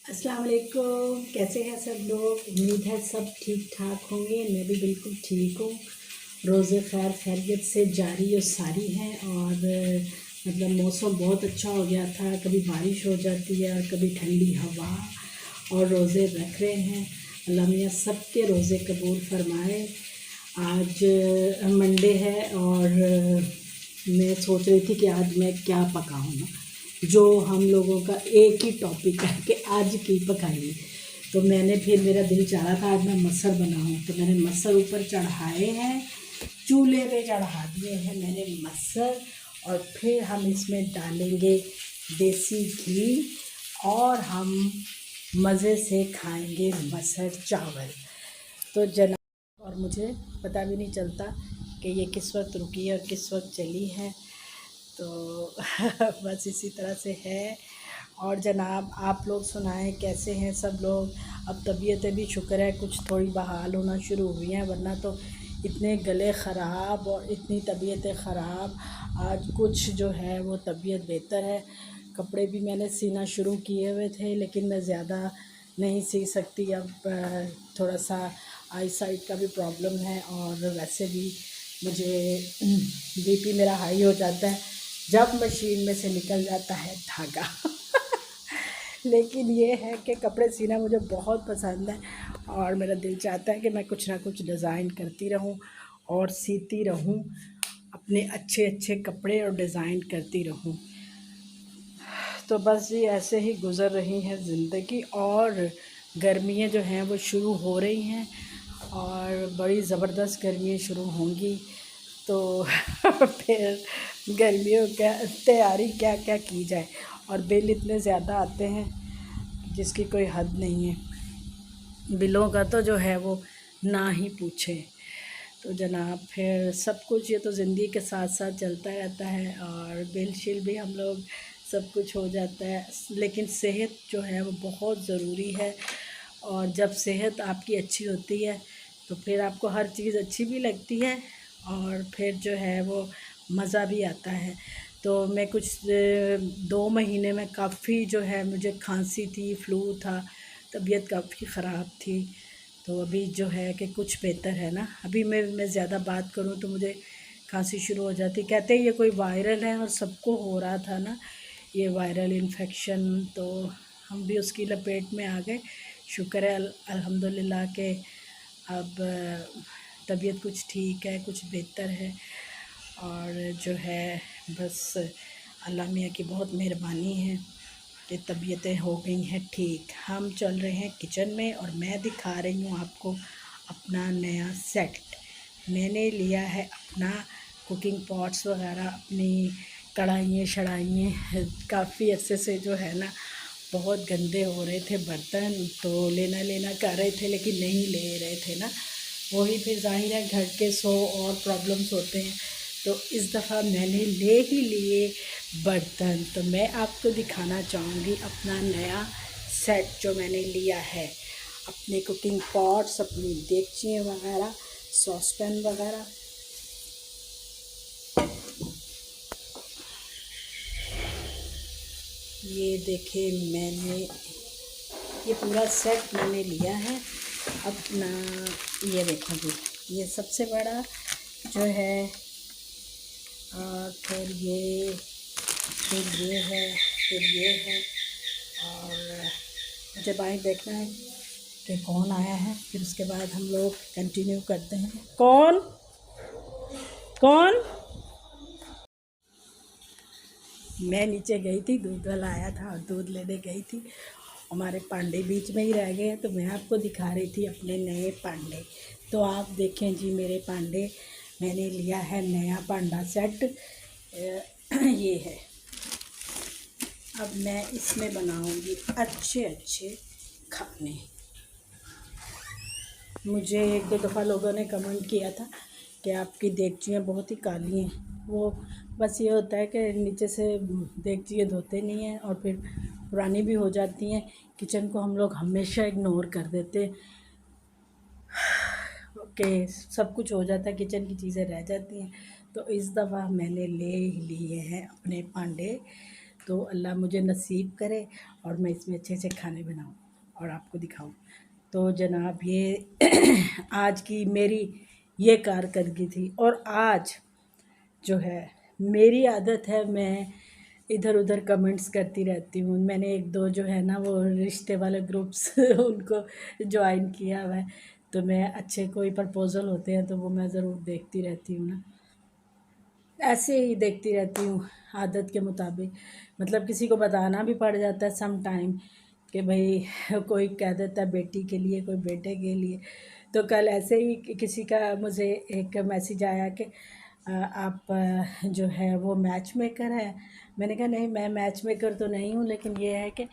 अस्सलाम वालेकुम। कैसे हैं सब लोग? उम्मीद है सब ठीक ठाक होंगे। मैं भी बिल्कुल ठीक हूँ। रोज़े खैर खैरियत से जारी और सारी हैं। और मतलब मौसम बहुत अच्छा हो गया था, कभी बारिश हो जाती है और कभी ठंडी हवा। और रोज़े रख रहे हैं। अल्लाह मियाँ सब के रोज़े कबूल फरमाए। आज मंडे है और मैं सोच रही थी कि आज मैं क्या पकाऊँ ना, जो हम लोगों का एक ही टॉपिक है कि आज की पकाइए। तो मैंने फिर मेरा दिल चाह रहा था आज मैं मसर बनाऊँ, तो मैंने मसर ऊपर चढ़ाए हैं, चूल्हे पे चढ़ा दिए हैं मैंने मसर। और फिर हम इसमें डालेंगे देसी घी और हम मज़े से खाएंगे मसर चावल। तो जनाब, और मुझे पता भी नहीं चलता कि ये किस वक्त रुकी है और किस वक्त चली है। तो बस इसी तरह से है। और जनाब, आप लोग सुनाएं कैसे हैं सब लोग? अब तबीयतें भी शुक्र है कुछ थोड़ी बहाल होना शुरू हुई हैं, वरना तो इतने गले ख़राब और इतनी तबीयतें ख़राब। आज कुछ जो है वो तबीयत बेहतर है। कपड़े भी मैंने सीना शुरू किए हुए थे, लेकिन मैं ज़्यादा नहीं सी सकती अब। थोड़ा सा आई साइट का भी प्रॉब्लम है और वैसे भी मुझे बीपी मेरा हाई हो जाता है जब मशीन में से निकल जाता है धागा। लेकिन ये है कि कपड़े सीना मुझे बहुत पसंद है और मेरा दिल चाहता है कि मैं कुछ ना कुछ डिज़ाइन करती रहूं और सीती रहूं, अपने अच्छे अच्छे कपड़े और डिज़ाइन करती रहूं। तो बस जी ऐसे ही गुज़र रही है ज़िंदगी। और गर्मियाँ जो हैं वो शुरू हो रही हैं और बड़ी ज़बरदस्त गर्मियाँ शुरू होंगी। तो फिर गर्मियों का तैयारी क्या क्या की जाए। और बिल इतने ज़्यादा आते हैं जिसकी कोई हद नहीं है। बिलों का तो जो है वो ना ही पूछें। तो जनाब फिर सब कुछ ये तो ज़िंदगी के साथ साथ चलता रहता है और बिल शिल भी हम लोग सब कुछ हो जाता है। लेकिन सेहत जो है वो बहुत ज़रूरी है। और जब सेहत आपकी अच्छी होती है तो फिर आपको हर चीज़ अच्छी भी लगती है और फिर जो है वो मज़ा भी आता है। तो मैं कुछ 2 महीने में काफ़ी जो है मुझे खांसी थी, फ्लू था, तबीयत काफ़ी ख़राब थी। तो अभी जो है कि कुछ बेहतर है ना। अभी मैं ज़्यादा बात करूँ तो मुझे खांसी शुरू हो जाती। कहते हैं ये कोई वायरल है और सबको हो रहा था ना ये वायरल इन्फेक्शन। तो हम भी उसकी लपेट में आ गए। शुक्र है अल्हम्दुलिल्लाह के अब तबीयत कुछ ठीक है, कुछ बेहतर है। और जो है बस अल्लाह मियाँ की बहुत मेहरबानी है कि तबीयतें हो गई हैं ठीक। हम चल रहे हैं किचन में और मैं दिखा रही हूँ आपको अपना नया सेट। मैंने लिया है अपना कुकिंग पॉट्स वगैरह, अपनी कढ़ाइयाँ शढ़ाइयाँ। काफ़ी अच्छे से जो है ना बहुत गंदे हो रहे थे बर्तन, तो लेना लेना कर रहे थे लेकिन नहीं ले रहे थे ना। वही फिर ज़ाहिर है घर के 100 और प्रॉब्लम्स होते हैं। तो इस दफ़ा मैंने ले ही लिए बर्तन। तो मैं आपको दिखाना चाहूँगी अपना नया सेट जो मैंने लिया है। अपने कुकिंग पॉट्स, अपनी देगचियाँ वगैरह, सॉसपैन वगैरह। ये देखिए मैंने ये पूरा सेट मैंने लिया है अपना। ये देखो जी, ये सबसे बड़ा जो है। और फिर ये है, फिर ये है। और मुझे बाइक देखना है कि कौन आया है, फिर उसके बाद हम लोग कंटिन्यू करते हैं। कौन कौन? मैं नीचे गई थी, दूध वाला आया था और दूध लेने गई थी। हमारे पांडे बीच में ही रह गए हैं, तो मैं आपको दिखा रही थी अपने नए पांडे। तो आप देखें जी मेरे पांडे। मैंने लिया है नया पांडा सेट। ये है। अब मैं इसमें बनाऊंगी अच्छे अच्छे खाने। मुझे एक दो दफ़ा लोगों ने कमेंट किया था कि आपकी देगचियाँ बहुत ही काली हैं। वो बस ये होता है कि नीचे से देगचियाँ धोते नहीं हैं और फिर पुरानी भी हो जाती हैं। किचन को हम लोग हमेशा इग्नोर कर देते हैं कि सब कुछ हो जाता है, किचन की चीज़ें रह जाती हैं। तो इस दफ़ा मैंने ले लिए हैं अपने पांडे। तो अल्लाह मुझे नसीब करे और मैं इसमें अच्छे अच्छे खाने बनाऊँ और आपको दिखाऊँ। तो जनाब ये आज की मेरी ये कारकर्दगी थी। और आज जो है मेरी आदत है, मैं इधर उधर कमेंट्स करती रहती हूँ। मैंने एक दो जो है ना वो रिश्ते वाले ग्रुप्स उनको ज्वाइन किया हुआ है। तो मैं अच्छे कोई प्रपोज़ल होते हैं तो वो मैं ज़रूर देखती रहती हूँ ना, ऐसे ही देखती रहती हूँ आदत के मुताबिक। मतलब किसी को बताना भी पड़ जाता है सम टाइम कि भाई कोई कह देता है बेटी के लिए, कोई बेटे के लिए। तो कल ऐसे ही किसी का मुझे एक मैसेज आया कि आप जो है वो मैच मेकर है। मैंने कहा नहीं, मैं मैच मेकर तो नहीं हूँ, लेकिन ये है कि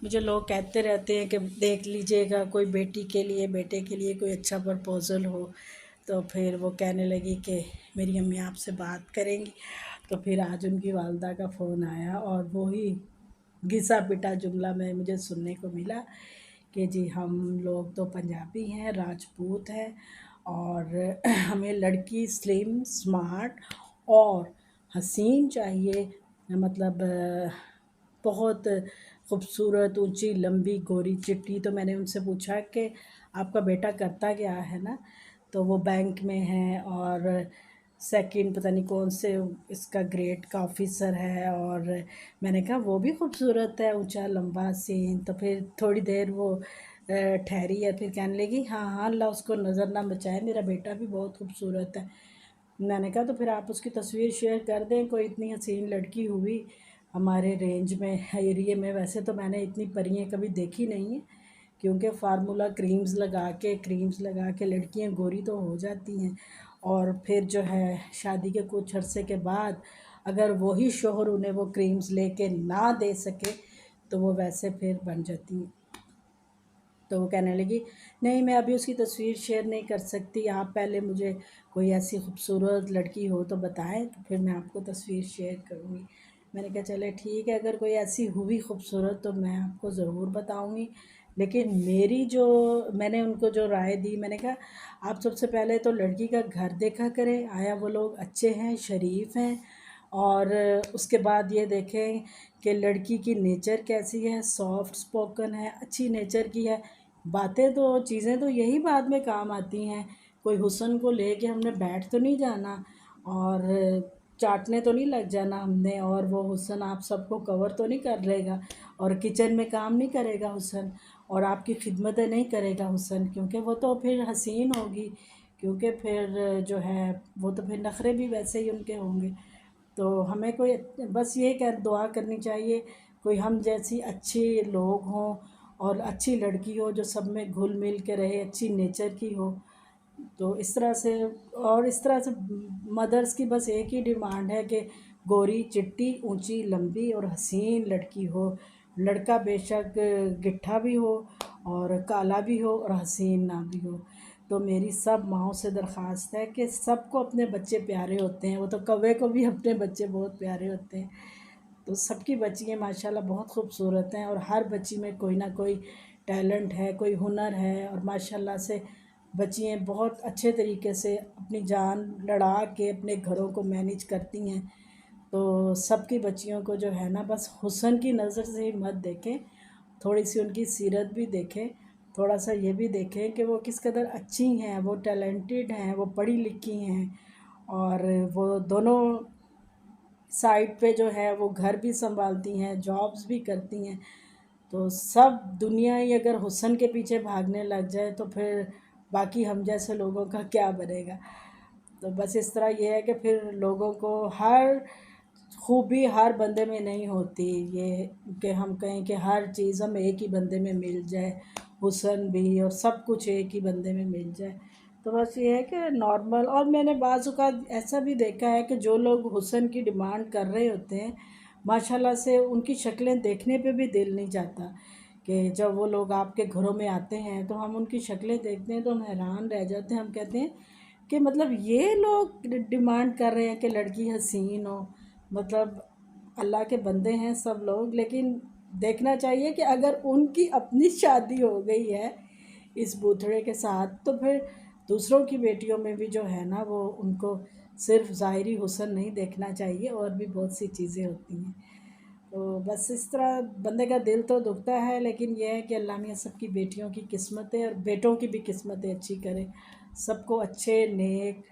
मुझे लोग कहते रहते हैं कि देख लीजिएगा कोई बेटी के लिए, बेटे के लिए कोई अच्छा प्रपोज़ल हो। तो फिर वो कहने लगी कि मेरी अम्मी आपसे बात करेंगी। तो फिर आज उनकी वालदा का फ़ोन आया और वही घिसा पिटा जुमला में मुझे सुनने को मिला कि जी हम लोग तो पंजाबी हैं, राजपूत हैं और हमें लड़की स्लिम, स्मार्ट और हसीन चाहिए। मतलब बहुत खूबसूरत, ऊंची, लंबी, गोरी, चिट्टी। तो मैंने उनसे पूछा कि आपका बेटा करता क्या है ना? तो वो बैंक में है और सेकंड पता नहीं कौन से इसका ग्रेड का ऑफिसर है। और मैंने कहा वो भी खूबसूरत है, ऊंचा, लंबा, सीन। तो फिर थोड़ी देर वो ठहरी है, फिर कहने लगी हाँ हाँ अल्लाह उसको नज़र ना बचाए, मेरा बेटा भी बहुत खूबसूरत है। मैंने कहा तो फिर आप उसकी तस्वीर शेयर कर दें, कोई इतनी हसीन लड़की हुई हमारे रेंज में, एरिए में। वैसे तो मैंने इतनी परियां कभी देखी नहीं है, क्योंकि फार्मूला क्रीम्स लगा के लड़कियां गोरी तो हो जाती हैं। और फिर जो है शादी के कुछ अरसे के बाद अगर वही शोहर उन्हें वो क्रीम्स लेके ना दे सके तो वो वैसे फिर बन जाती हैं। तो वो कहने लगी नहीं मैं अभी उसकी तस्वीर शेयर नहीं कर सकती, आप पहले मुझे कोई ऐसी खूबसूरत लड़की हो तो बताएं, तो फिर मैं आपको तस्वीर शेयर करूँगी। मैंने कहा चले ठीक है, अगर कोई ऐसी हुई खूबसूरत तो मैं आपको ज़रूर बताऊँगी। लेकिन मेरी जो मैंने उनको जो राय दी, मैंने कहा आप सबसे पहले तो लड़की का घर देखा करें, आया वो लोग अच्छे हैं, शरीफ हैं। और उसके बाद ये देखें कि लड़की की नेचर कैसी है, सॉफ्ट स्पोकन है, अच्छी नेचर की है। बातें तो चीज़ें तो यही बाद में काम आती हैं। कोई हुस्न को लेके हमने बैठ तो नहीं जाना और चाटने तो नहीं लग जाना हमने, और वो हुस्न आप सबको कवर तो नहीं कर लेगा और किचन में काम नहीं करेगा हुस्न, और आपकी खिदमतें नहीं करेगा हुस्न, क्योंकि वो तो फिर हसीन होगी। क्योंकि फिर जो है वो तो फिर नखरे भी वैसे ही उनके होंगे। तो हमें कोई बस ये कर दुआ करनी चाहिए कोई हम जैसी अच्छी लोग हों और अच्छी लड़की हो जो सब में घुल मिल के रहे, अच्छी नेचर की हो। तो इस तरह से, और इस तरह से मदर्स की बस एक ही डिमांड है कि गोरी, चिट्टी, ऊंची, लंबी और हसीन लड़की हो। लड़का बेशक गिट्ठा भी हो और काला भी हो और हसीन ना भी हो। तो मेरी सब माँओं से दरख्वास्त है कि सबको अपने बच्चे प्यारे होते हैं, वो तो कौवे को भी अपने बच्चे बहुत प्यारे होते हैं। तो सबकी बच्चियाँ माशाल्लाह बहुत खूबसूरत हैं और हर बच्ची में कोई ना कोई टैलेंट है, कोई हुनर है। और माशाल्लाह से बच्चियाँ बहुत अच्छे तरीके से अपनी जान लड़ा के अपने घरों को मैनेज करती हैं। तो सबकी बच्चियों को जो है ना बस हुस्न की नज़र से ही मत देखें, थोड़ी सी उनकी सीरत भी देखें, थोड़ा सा ये भी देखें कि वो किस कदर अच्छी हैं, वो टैलेंटेड हैं, वो पढ़ी लिखी हैं और वो दोनों साइड पे जो है वो घर भी संभालती हैं, जॉब्स भी करती हैं। तो सब दुनिया ही अगर हुस्न के पीछे भागने लग जाए तो फिर बाकी हम जैसे लोगों का क्या बनेगा। तो बस इस तरह ये है कि फिर लोगों को हर खूबी हर बंदे में नहीं होती, ये कि हम कहें कि हर चीज़ हम एक ही बंदे में मिल जाए, हुस्न भी और सब कुछ एक ही बंदे में मिल जाए। तो बस ये है कि नॉर्मल, और मैंने बाज़ औक़ात ऐसा भी देखा है कि जो लोग हुस्न की डिमांड कर रहे होते हैं माशाल्लाह से उनकी शक्लें देखने पे भी दिल नहीं चाहता। कि जब वो लोग आपके घरों में आते हैं तो हम उनकी शक्लें देखते हैं तो हम हैरान रह जाते हैं। हम कहते हैं कि मतलब ये लोग डिमांड कर रहे हैं कि लड़की हसीन हो। मतलब अल्लाह के बंदे हैं सब लोग, लेकिन देखना चाहिए कि अगर उनकी अपनी शादी हो गई है इस बूथड़े के साथ तो फिर दूसरों की बेटियों में भी जो है ना वो उनको सिर्फ ज़ाहिरी हुस्न नहीं देखना चाहिए, और भी बहुत सी चीज़ें होती हैं। तो बस इस तरह बंदे का दिल तो दुखता है, लेकिन यह है कि अल्लाह मियाँ सबकी बेटियों की किस्मतें और बेटों की भी किस्मतें अच्छी करे। सबको अच्छे नेक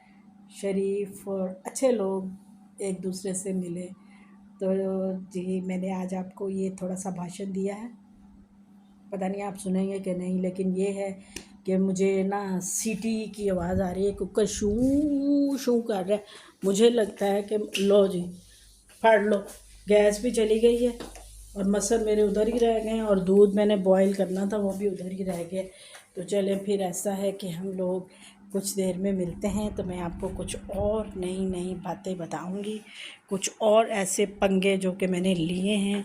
शरीफ और अच्छे लोग एक दूसरे से मिले। तो जी मैंने आज आपको ये थोड़ा सा भाषण दिया है, पता नहीं आप सुनेंगे कि नहीं, लेकिन ये है कि मुझे ना सीटी की आवाज़ आ रही है, कुकर शू शू कर रहा है। मुझे लगता है कि लो जी फाड़ लो, गैस भी चली गई है और मसल मेरे उधर ही रह गए हैं और दूध मैंने बॉईल करना था वो भी उधर ही रह गया। तो चलें फिर ऐसा है कि हम लोग कुछ देर में मिलते हैं, तो मैं आपको कुछ और नई नई बातें बताऊंगी, कुछ और ऐसे पंगे जो कि मैंने लिए हैं,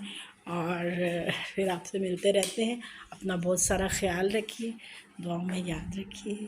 और फिर आपसे मिलते रहते हैं। अपना बहुत सारा ख्याल रखिए, दुआओं में याद रखिए।